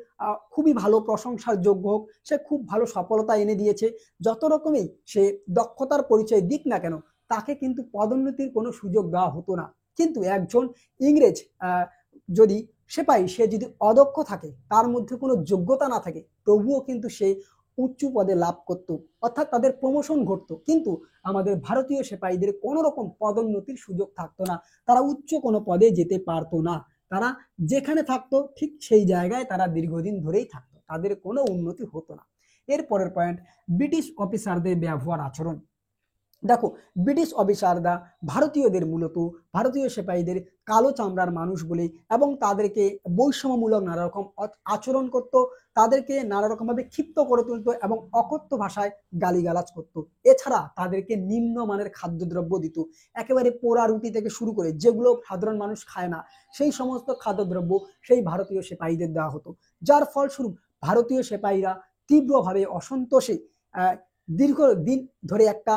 খুবই ভালো প্রশংসার যোগ্য হোক, সে খুব ভালো সফলতা এনে দিয়েছে, যত রকমই সে দক্ষতার পরিচয় দিক না কেন, তাকে কিন্তু পদোন্নতির কোনো সুযোগ দেওয়া হতো না। কিন্তু একজন ইংরেজ যদি সিপাহী সে যদি অদক্ষ থাকে, তার মধ্যে কোনো যোগ্যতা না থাকে, তবুও কিন্তু সে উচ্চ পদে লাভ করত, অর্থাৎ তাদের প্রমোশন ঘটতো। কিন্তু আমাদের ভারতীয় সিপাহীদের কোনো রকম পদোন্নতির সুযোগ থাকতো না, তারা উচ্চ কোনো পদে যেতে পারতো না। তারা যেখানে থাকতো ঠিক সেই জায়গায় তারা দীর্ঘদিন ধরেই থাকতো, তাদের কোনো উন্নতি হতো না। এরপরের পয়েন্ট, ব্রিটিশ অফিসারদের ব্যবহার আচরণ। দেখো, ব্রিটিশ অফিসাররা ভারতীয়দের মূলত ভারতীয় সিপাহীদের কালো চামড়ার মানুষ বলে এবং তাদেরকে বৈষম্যমূলক নানা রকম আচরণ করত, তাদেরকে নানা রকমভাবে ক্ষিপ্ত করে তুলত এবং অকথ্য ভাষায় গালিগালাজ করত। এছাড়া তাদেরকে নিম্নমানের খাদ্যদ্রব্য দিত, একেবারে পোড়া রুটি থেকে শুরু করে যেগুলো সাধারণ মানুষ খায় না সেই সমস্ত খাদ্যদ্রব্য সেই ভারতীয় সিপাহীদের দেওয়া হতো, যার ফলস্বরূপ ভারতীয় সিপাহীরা তীব্রভাবে অসন্তোষে দীর্ঘদিন ধরে একটা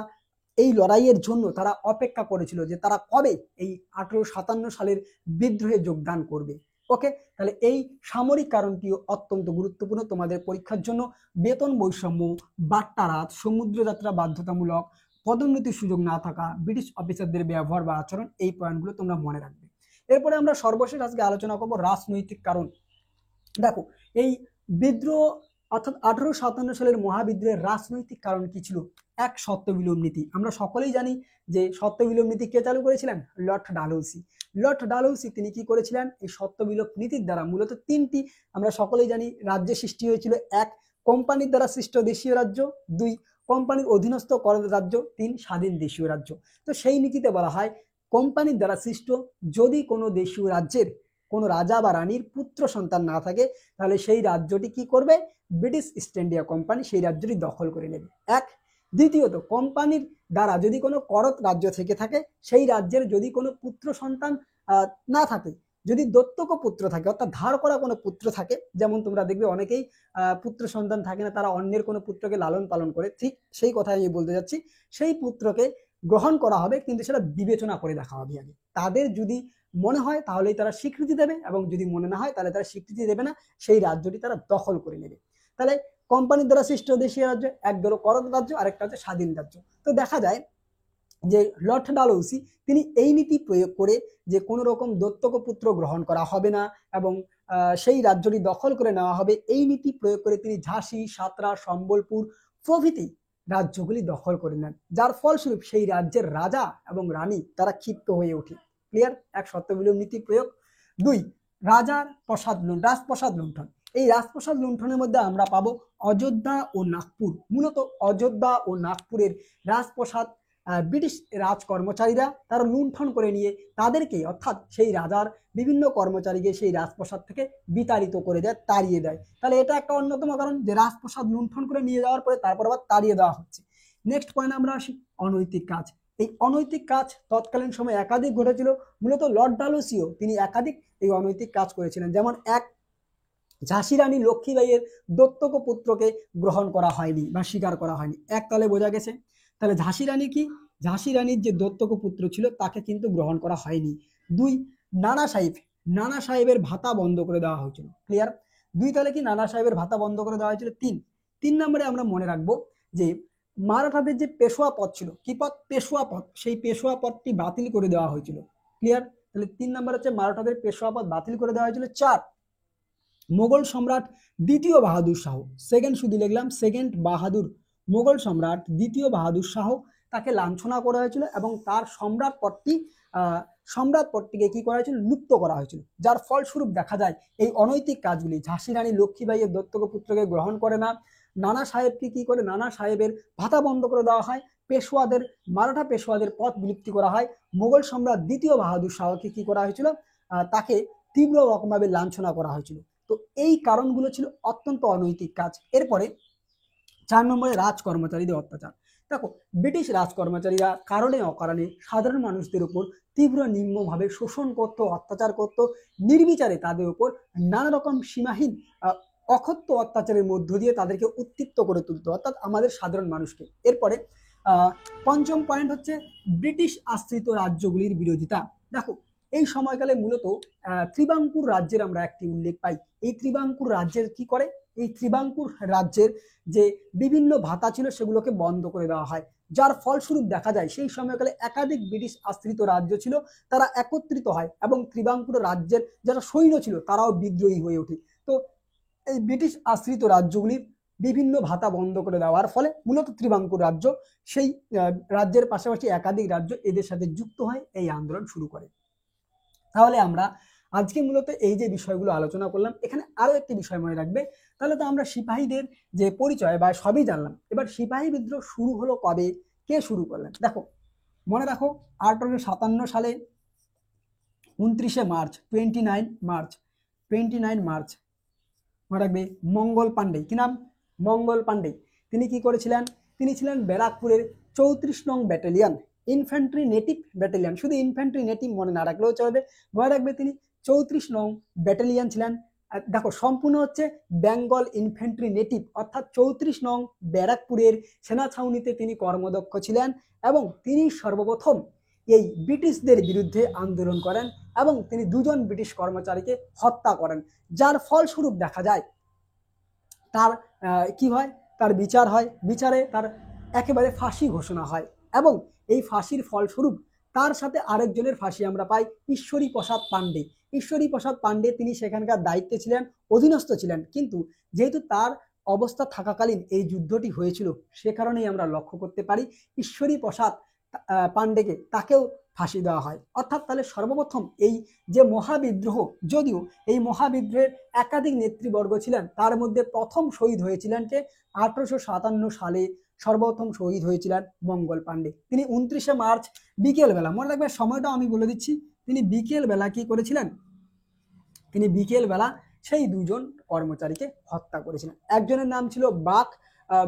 এই লড়াইয়ের জন্য তারা অপেক্ষা করেছিল যে তারা কবে এই 1857 সালের বিদ্রোহে যোগদান করবে। ওকে, তাহলে এই সামরিক কারণটিও অত্যন্ত গুরুত্বপূর্ণ তোমাদের পরীক্ষার জন্য। বেতন বৈষম্য, বাট্টারাত, সমুদ্রযাত্রা বাধ্যতামূলক, পদোন্নতির সুযোগ না থাকা, ব্রিটিশ অফিসারদের ব্যবহার বা আচরণ, এই পয়েন্টগুলো তোমরা মনে রাখবে। এরপরে আমরা সর্বশেষ আজকে আলোচনা করব রাজনৈতিক কারণ। দেখো, এই বিদ্রোহ অর্থাৎ 1857 সালের মহাবিদ্রোহের রাজনৈতিক কারণ কি ছিল? এক, সত্যবিলোপ নীতি। আমরা সকলেই জানি যে সত্যবিলোপ নীতি কে চালু করেছিলেন? লর্ড ডালহৌসি। লর্ড ডালহৌসি তিনি কি করেছিলেন? এই সত্যবিলোপ নীতির দ্বারা মূলত তিনটি আমরা সকলেই জানি রাজ্যের সৃষ্টি হয়েছিল। এক, কোম্পানির দ্বারা সৃষ্ট দেশীয় রাজ্য। দুই, কোম্পানির অধীনস্থ কর রাজ্য। তিন, স্বাধীন দেশীয় রাজ্য। তো সেই নীতিতে বলা হয় কোম্পানির দ্বারা সৃষ্ট যদি কোনো দেশীয় রাজ্যের কোনো রাজা বা রানীর পুত্র সন্তান না থাকে, তাহলে সেই রাজ্যটি কি করবে? ব্রিটিশ ইস্ট ইন্ডিয়া কোম্পানি সেই রাজ্যটি দখল করে নেবে। এক। দ্বিতীয়ত, কোম্পানির দ্বারা যদি কোনো করত রাজ্য থেকে থাকে, সেই রাজ্যের যদি কোনো পুত্র সন্তান না থাকে, যদি দত্তক পুত্র থাকে অর্থাৎ ধার করা কোনো পুত্র থাকে, যেমন তোমরা দেখবে অনেকেই পুত্র সন্তান থাকে না, তারা অন্যের কোনো পুত্রকে লালন পালন করে, ঠিক সেই কথাই আমি বলতে যাচ্ছি। সেই পুত্রকে গ্রহণ করা হবে, কিন্তু সেটা বিবেচনা করে দেখা হবে আগে। তাদের যদি মনে হয় তাহলেই তারা স্বীকৃতি দেবে, এবং যদি মনে না হয় তাহলে তারা স্বীকৃতি দেবে না, সেই রাজ্যটি তারা দখল করে নেবে। তাহলে কোম্পানির দ্বারা সৃষ্ট দেশীয় রাজ্য এক হলো করদ রাজ্য, আরেকটা হচ্ছে স্বাধীন রাজ্য। তো দেখা যায় যে লর্ড ডালহৌসি তিনি এই নীতি প্রয়োগ করে যে কোনো রকম দত্তক পুত্র গ্রহণ করা হবে না এবং সেই রাজ্যটি দখল করে নেওয়া হবে, এই নীতি প্রয়োগ করে তিনি ঝাঁসি, সাতরা, সম্বলপুর প্রভৃতি রাজ্যগুলি দখল করে নেন, যার ফলস্বরূপ সেই রাজ্যের রাজা এবং রানী তারা ক্ষিপ্ত হয়ে ওঠে। ক্লিয়ার? এক সত্যবিলোপ নীতি প্রয়োগ। 2, রাজার প্রসাদ রাজপ্রসাদ লুণ্ঠন। এই রাজপ্রসাদ লুণ্ঠনের মধ্যে আমরা পাবো অযোধ্যা ও নাগপুর। মূলত অযোধ্যা ও নাগপুরের রাজপ্রসাদ ব্রিটিশ রাজ কর্মচারীরা তারা লুণ্ঠন করে নিয়ে তাদেরকে, অর্থাৎ সেই রাজার বিভিন্ন কর্মচারীকে সেই রাজপ্রসাদ থেকে বিতাড়িত করে দেয়, তাড়িয়ে দেয়। তাহলে এটা একটা অন্যতম কারণ যে রাজপ্রসাদ লুণ্ঠন করে নিয়ে যাওয়ার পরে তারপর আবার তাড়িয়ে দেওয়া হচ্ছে। নেক্সট পয়েন্ট আমরা আসি, অনৈতিক কাজ। এই অনৈতিক কাজ তৎকালীন সময় একাধিক ঘটেছিল। মূলত লর্ড ডালহৌসিও তিনি একাধিক এই অনৈতিক কাজ করেছিলেন। যেমন এক, ঝাঁসি রানী লক্ষ্মীবাইয়ের দত্তক পুত্রকে গ্রহণ করা হয়নি বা স্বীকার করা হয়নি। এক তাহলে বোঝা গেছে। তাহলে ঝাঁসি রানী কি, ঝাঁসি রানীর যে দত্তক পুত্র ছিল তাকে কিন্তু গ্রহণ করা হয়নি। 2, নানা সাহেবের ভাতা বন্ধ করে দেওয়া হয়েছিল। ক্লিয়ার? 2 তাহলে কি, নানা সাহেবের ভাতা বন্ধ করে দেওয়া হয়েছিল। 3 নম্বরে আমরা মনে রাখবো যে মারাঠাদের যে পেশোয়া পদ ছিল, কি পদ? পেশোয়া পদ। সেই পেশোয়া পদটি বাতিল করে দেওয়া হয়েছিল। ক্লিয়ার? তাহলে 3 নম্বর হচ্ছে মারাঠাদের পেশোয়া পদ বাতিল করে দেওয়া হয়েছিল। 4, মোগল সম্রাট দ্বিতীয় বাহাদুর শাহ, সেকেন্ড শুধু লিখলাম, সেকেন্ড বাহাদুর, মোগল সম্রাট দ্বিতীয় বাহাদুর শাহ তাকে লাঞ্ছনা করা হয়েছিল এবং তার সম্রাট পদটিকে কি করা হয়েছিল? লুপ্ত করা হয়েছিল। যার ফলস্বরূপ দেখা যায় এই অনৈতিক কাজগুলি, ঝাঁসি রানী লক্ষ্মীবাইয়ের দত্তক পুত্রকে গ্রহণ করে না, নানা সাহেবকে কি করে, নানা সাহেবের ভাতা বন্ধ করে দেওয়া হয়, পেশোয়াদের, মারাঠা পেশোয়াদের পদ বিলুপ্তি করা হয়, মোগল সম্রাট দ্বিতীয় বাহাদুর শাহকে কি করা হয়েছিল? তাকে তীব্র রকমভাবে লাঞ্ছনা করা হয়েছিল। তো এই কারণগুলো ছিল অত্যন্ত অনৈতিক কাজ। এরপরে 4 নম্বরে রাজ কর্মচারীদের অত্যাচার। দেখো, ব্রিটিশ রাজ কর্মচারীরা কারণে অকারণে সাধারণ মানুষদের উপর তীব্র নিম্নভাবে শোষণ করত, অত্যাচার করত, নির্বিচারে তাদের উপর নানা রকম সীমাহীন অকথ্য অত্যাচারের মধ্য দিয়ে তাদেরকে উত্তপ্ত করে তুলতো, অর্থাৎ আমাদের সাধারণ মানুষকে। এরপরে 5ম পয়েন্ট হচ্ছে ব্রিটিশ আশ্রিত রাজ্যগুলির বিরোধিতা। দেখো, এই সময়কালে মূলত ত্রিবাঙ্কুর রাজ্যের আমরা একটি উল্লেখ পাই। এই ত্রিবাঙ্কুর রাজ্যের কি করে, এই ত্রিবাঙ্কুর রাজ্যের যে বিভিন্ন ভাতা ছিল সেগুলোকে বন্ধ করে দেওয়া হয়, যার ফলস্বরূপ দেখা যায় সেই সময়কালে একাধিক ব্রিটিশ আশ্রিত রাজ্য ছিল, তারা একত্রিত হয় এবং ত্রিবাঙ্কুর রাজ্যের যারা সৈন্য ছিল তারাও বিদ্রোহী হয়ে ওঠে। তো এই ব্রিটিশ আশ্রিত রাজ্যগুলির বিভিন্ন ভাতা বন্ধ করে দেওয়ার ফলে মূলত ত্রিবাঙ্কুর রাজ্য, সেই রাজ্যের পাশাপাশি একাধিক রাজ্য এদের সাথে যুক্ত হয়, এই আন্দোলন শুরু করে। তাহলে আমরা আজকে মূলত এই যে বিষয়গুলো আলোচনা করলাম, এখানে আরো একটি বিষয় মনে রাখবে। তাহলে তো আমরা সিপাহীদের যে পরিচয় বা সবই জানলাম, এবার সিপাহী বিদ্রোহ শুরু হলো কবে, কে শুরু করলেন? দেখো, মনে রাখো 1857 সালে 29 মার্চ, 29 মার্চ মনে রাখবে, মঙ্গল পাণ্ডে, কি নাম? মঙ্গল পাণ্ডে। তিনি কি করেছিলেন? তিনি ছিলেন ব্যারাকপুরের 34 নং ব্যাটালিয়ন, ইনফ্যান্ট্রি নেটিভ ব্যাটালিয়ন। শুধু ইনফ্যান্ট্রি নেটিভ মনে না রাখলেও চলবে, মনে রাখবে তিনি 34 নং ব্যাটালিয়ন ছিলেন। দেখো, সম্পূর্ণ হচ্ছে বেঙ্গল ইনফ্যান্ট্রি নেটিভ, অর্থাৎ 34 নং ব্যারাকপুরের সেনা ছাউনিতে তিনি কর্মদক্ষ ছিলেন এবং তিনি সর্বপ্রথম এই ব্রিটিশদের বিরুদ্ধে আন্দোলন করেন এবং তিনি 2 জন ব্রিটিশ কর্মচারীকে হত্যা করেন, যার ফলস্বরূপ দেখা যায় তার কি হয়, তার বিচার হয়, বিচারে তার একেবারে ফাঁসি ঘোষণা হয় এবং এই ফাঁসির ফলস্বরূপ তার সাথে আরেকজনের ফাঁসি আমরা পাই, ঈশ্বরী প্রসাদ পাণ্ডে। ঈশ্বরী প্রসাদ পাণ্ডে তিনি সেখানকার দায়িত্বে ছিলেন, অধীনস্থ ছিলেন, কিন্তু যেহেতু তার অবস্থা থাকাকালীন এই যুদ্ধটি হয়েছিল, সে কারণেই আমরা লক্ষ্য করতে পারি ঈশ্বরী প্রসাদ পাণ্ডেকে, তাকেও ফাঁসি দেওয়া হয়। অর্থাৎ তাহলে সর্বপ্রথম এই যে মহাবিদ্রোহ, যদিও এই মহাবিদ্রোহের একাধিক নেতৃবর্গ ছিলেন, তার মধ্যে প্রথম শহীদ হয়েছিলেন কে? 1857 সালে সর্বপ্রথম শহীদ হয়েছিলেন মঙ্গল পাণ্ডে। তিনি 29 মার্চ বিকেল বেলা, মনে রাখবে সময়টা আমি বলে দিচ্ছি, তিনি বিকেল বেলা কি করেছিলেন? তিনি বিকেল বেলা সেই 2 জন কর্মচারীকে হত্যা করেছিলেন। একজনের নাম ছিল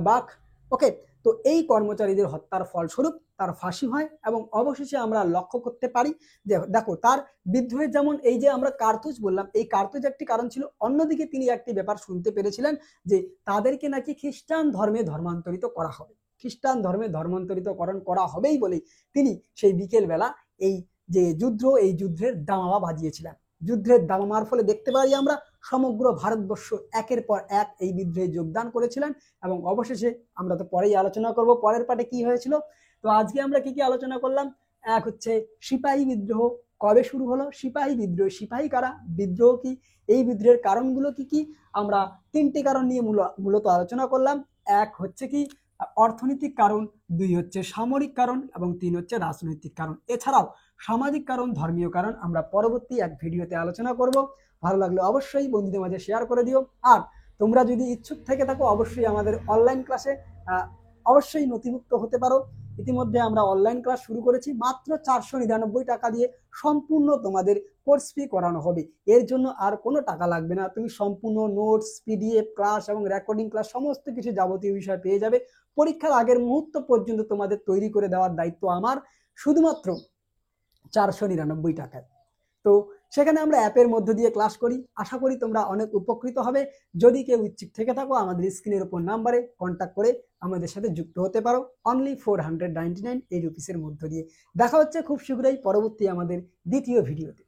বাক, ওকে, তো এই কর্মচারীদের হত্যার ফলস্বরূপ তার ফাঁসি হয় এবং অবশেষে আমরা লক্ষ্য করতে পারি যে দেখো তার বিদ্রোহের যেমন এই যে আমরা কার্তুজ বললাম, এই কার্তুজ একটি কারণ ছিল, অন্যদিকে তিনি একটি ব্যাপার শুনতে পেরেছিলেন যে তাদেরকে নাকি খ্রিস্টান ধর্মে ধর্মান্তরিত করা হবে, খ্রিস্টান ধর্মে ধর্মান্তরিতকরণ করা হবেই বলেই তিনি সেই বিকেল বেলা এই যে যুদ্ধ, এই যুদ্ধের দামামা বাজিয়েছিলেন। যুদ্ধের দামামার ফলে দেখতে পারি আমরা সমগ্র ভারতবর্ষ একের পর এক এই বিদ্রোহে যোগদান করেছিলেন এবং অবশেষে আমরা তো পরেই আলোচনা করব পরের পার্টে কি হয়েছিল। তো আজকে আমরা কি কি আলোচনা করলাম, এক হচ্ছে সিপাহী বিদ্রোহ কবে শুরু হলো, সিপাহী বিদ্রোহ, সিপাহী কারা, বিদ্রোহ কি, এই বিদ্রোহের কারণগুলো কি কি, আমরা তিনটি কারণ নিয়ে মূলত আলোচনা করলাম। এক হচ্ছে কি অর্থনৈতিক কারণ, দুই হচ্ছে সামরিক কারণ এবং তিন হচ্ছে রাজনৈতিক কারণ। এছাড়াও সামাজিক কারণ, ধর্মীয় কারণ আমরা পরবর্তী এক ভিডিওতে আলোচনা করব। ভালো লাগলে অবশ্যই বন্ধুদের মাঝে শেয়ার করে দিও। আর তোমরা যদি ইচ্ছুক থেকে থাকো অবশ্যই আমাদের অনলাইন ক্লাসে অবশ্যই নথিভুক্ত হতে পারো। ইতিমধ্যে আমরা অনলাইন ক্লাস শুরু করেছি, মাত্র 499 টাকা দিয়ে সম্পূর্ণ তোমাদের কোর্স ফি করানো হবে। এর জন্য আর কোনো টাকা লাগবে না, তুমি সম্পূর্ণ নোটস, পিডিএফ ক্লাস এবং রেকর্ডিং ক্লাস সমস্ত কিছু যাবতীয় বিষয় পেয়ে যাবে। পরীক্ষার আগের মুহূর্ত পর্যন্ত তোমাদের তৈরি করে দেওয়ার দায়িত্ব আমার, শুধুমাত্র 499 টাকায়। তো সেখানে আমরা অ্যাপের মধ্য দিয়ে ক্লাস করি, আশা করি তোমরা অনেক উপকৃত হবে। যদি কেউ ইচ্ছুক থেকে থাকো আমাদের স্ক্রিনের উপর নাম্বারে কন্ট্যাক্ট করে আমাদের সাথে যুক্ত হতে পারো, অনলি 499 এই রুপিসের মধ্য দিয়ে। দেখা হচ্ছে খুব শীঘ্রই পরবর্তী আমাদের দ্বিতীয় ভিডিওতে।